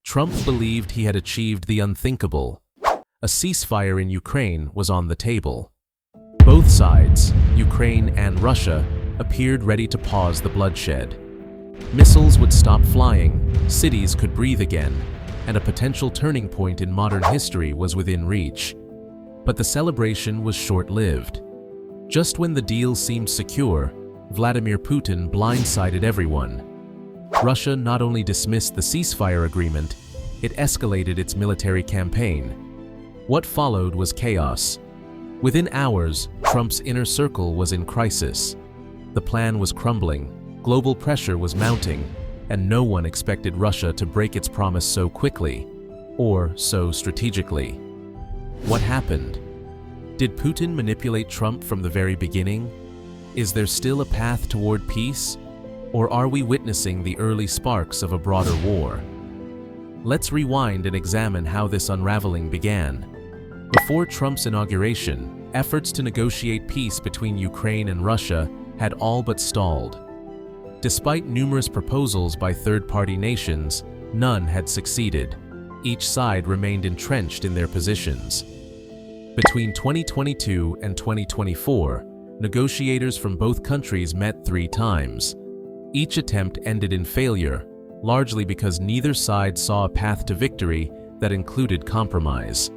Trump believed he had achieved the unthinkable. A ceasefire in Ukraine was on the table. Both sides, Ukraine and Russia, appeared ready to pause the bloodshed. Missiles would stop flying, cities could breathe again, and a potential turning point in modern history was within reach. But the celebration was short-lived. Just when the deal seemed secure, Vladimir Putin blindsided everyone. Russia not only dismissed the ceasefire agreement, it escalated its military campaign. What followed was chaos. Within hours, Trump's inner circle was in crisis. The plan was crumbling, global pressure was mounting, and no one expected Russia to break its promise so quickly, or so strategically. What happened? Did Putin manipulate Trump from the very beginning? Is there still a path toward peace? Or are we witnessing the early sparks of a broader war? Let's rewind and examine how this unraveling began. Before Trump's inauguration, efforts to negotiate peace between Ukraine and Russia had all but stalled. Despite numerous proposals by third-party nations, none had succeeded. Each side remained entrenched in their positions. Between 2022 and 2024, negotiators from both countries met 3 times. Each attempt ended in failure, largely because neither side saw a path to victory that included compromise.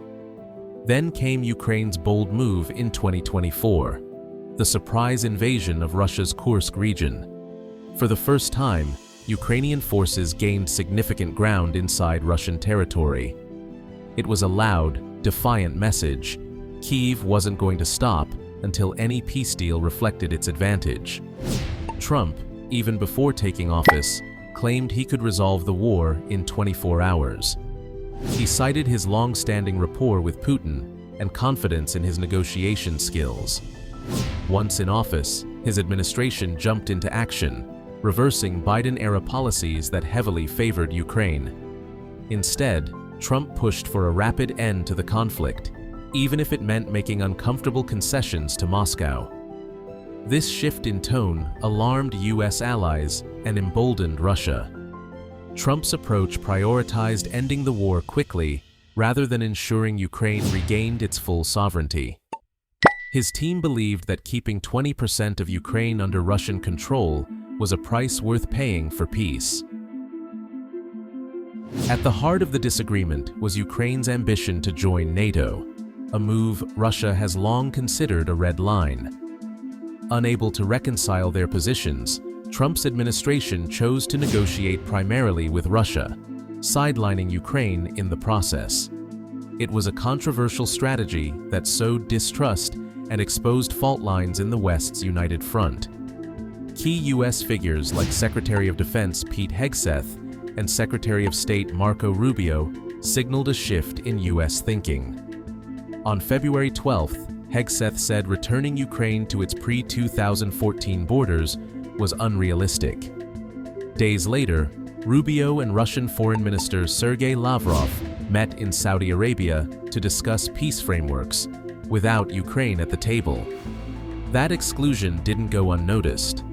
Then came Ukraine's bold move in 2024, the surprise invasion of Russia's Kursk region. For the first time, Ukrainian forces gained significant ground inside Russian territory. It was a loud, defiant message. Kyiv wasn't going to stop until any peace deal reflected its advantage. Trump, even before taking office, claimed he could resolve the war in 24 hours. He cited his long-standing rapport with Putin and confidence in his negotiation skills. Once in office, his administration jumped into action, reversing Biden-era policies that heavily favored Ukraine. Instead, Trump pushed for a rapid end to the conflict, even if it meant making uncomfortable concessions to Moscow. This shift in tone alarmed US allies and emboldened Russia. Trump's approach prioritized ending the war quickly rather than ensuring Ukraine regained its full sovereignty. His team believed that keeping 20% of Ukraine under Russian control was a price worth paying for peace. At the heart of the disagreement was Ukraine's ambition to join NATO, a move Russia has long considered a red line. Unable to reconcile their positions, Trump's administration chose to negotiate primarily with Russia, sidelining Ukraine in the process. It was a controversial strategy that sowed distrust and exposed fault lines in the West's united front. Key U.S. figures like Secretary of Defense Pete Hegseth and Secretary of State Marco Rubio signaled a shift in U.S. thinking. On February 12th, Hegseth said returning Ukraine to its pre-2014 borders was unrealistic. Days later, Rubio and Russian Foreign Minister Sergei Lavrov met in Saudi Arabia to discuss peace frameworks, without Ukraine at the table. That exclusion didn't go unnoticed.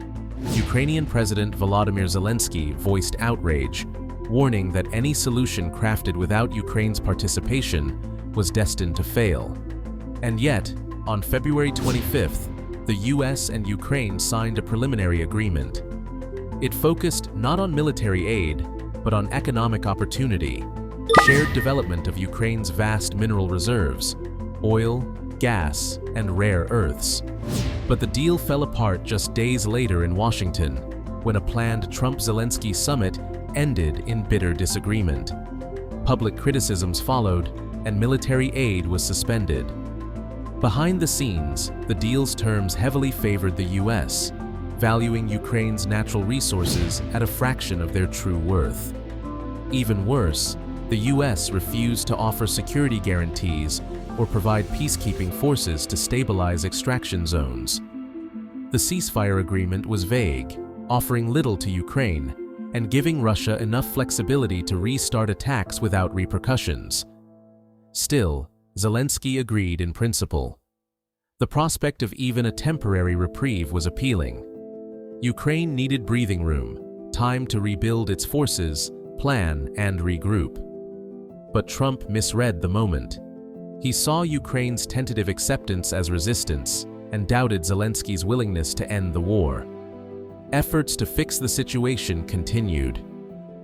Ukrainian President Volodymyr Zelensky voiced outrage, warning that any solution crafted without Ukraine's participation was destined to fail. And yet, on February 25th, the US and Ukraine signed a preliminary agreement. It focused not on military aid, but on economic opportunity, shared development of Ukraine's vast mineral reserves, oil, gas, and rare earths. But the deal fell apart just days later in Washington, when a planned Trump-Zelensky summit ended in bitter disagreement. Public criticisms followed, and military aid was suspended. Behind the scenes, the deal's terms heavily favored the US, valuing Ukraine's natural resources at a fraction of their true worth. Even worse, the US refused to offer security guarantees or provide peacekeeping forces to stabilize extraction zones. The ceasefire agreement was vague, offering little to Ukraine and giving Russia enough flexibility to restart attacks without repercussions. Still, Zelensky agreed in principle. The prospect of even a temporary reprieve was appealing. Ukraine needed breathing room, time to rebuild its forces, plan, and regroup. But Trump misread the moment. He saw Ukraine's tentative acceptance as resistance and doubted Zelensky's willingness to end the war. Efforts to fix the situation continued.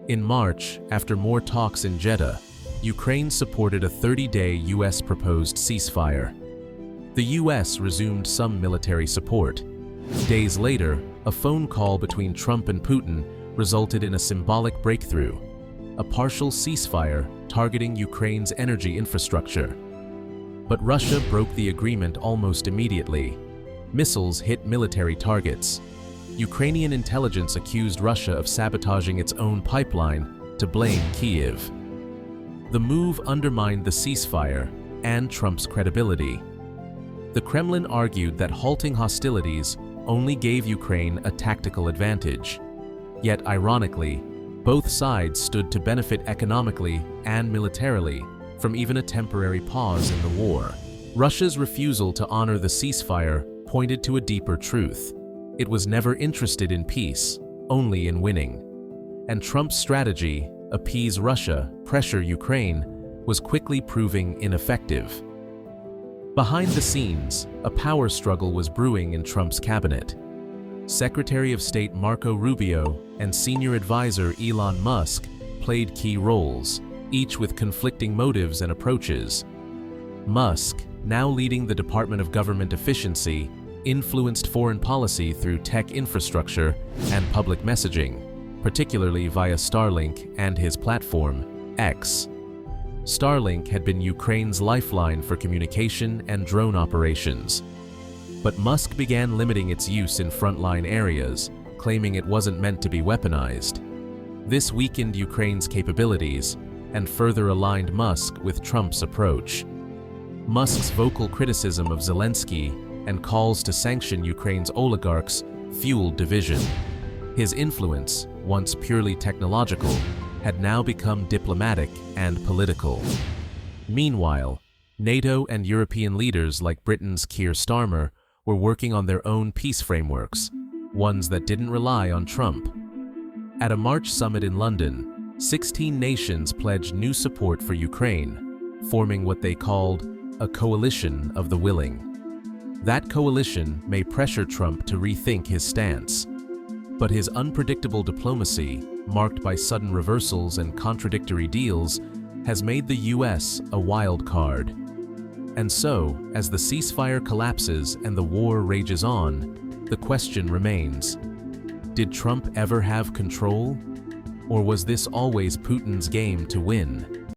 In March, after more talks in Jeddah, Ukraine supported a 30-day U.S. proposed ceasefire. The U.S. resumed some military support. Days later, a phone call between Trump and Putin resulted in a symbolic breakthrough, a partial ceasefire targeting Ukraine's energy infrastructure. But Russia broke the agreement almost immediately. Missiles hit military targets. Ukrainian intelligence accused Russia of sabotaging its own pipeline to blame Kyiv. The move undermined the ceasefire and Trump's credibility. The Kremlin argued that halting hostilities only gave Ukraine a tactical advantage. Yet, ironically, both sides stood to benefit economically and militarily from even a temporary pause in the war. Russia's refusal to honor the ceasefire pointed to a deeper truth. It was never interested in peace, only in winning. And Trump's strategy, appease Russia, pressure Ukraine, was quickly proving ineffective. Behind the scenes, a power struggle was brewing in Trump's cabinet. Secretary of State Marco Rubio and senior advisor Elon Musk played key roles, each with conflicting motives and approaches. Musk, now leading the Department of Government Efficiency, influenced foreign policy through tech infrastructure and public messaging, particularly via Starlink and his platform, X. Starlink had been Ukraine's lifeline for communication and drone operations. But Musk began limiting its use in frontline areas, claiming it wasn't meant to be weaponized. This weakened Ukraine's capabilities and further aligned Musk with Trump's approach. Musk's vocal criticism of Zelensky and calls to sanction Ukraine's oligarchs fueled division. His influence, once purely technological, had now become diplomatic and political. Meanwhile, NATO and European leaders like Britain's Keir Starmer were working on their own peace frameworks, ones that didn't rely on Trump. At a March summit in London, 16 nations pledged new support for Ukraine, forming what they called a coalition of the willing. That coalition may pressure Trump to rethink his stance. But his unpredictable diplomacy, marked by sudden reversals and contradictory deals, has made the U.S. a wild card. And so, as the ceasefire collapses and the war rages on, the question remains: did Trump ever have control? Or was this always Putin's game to win?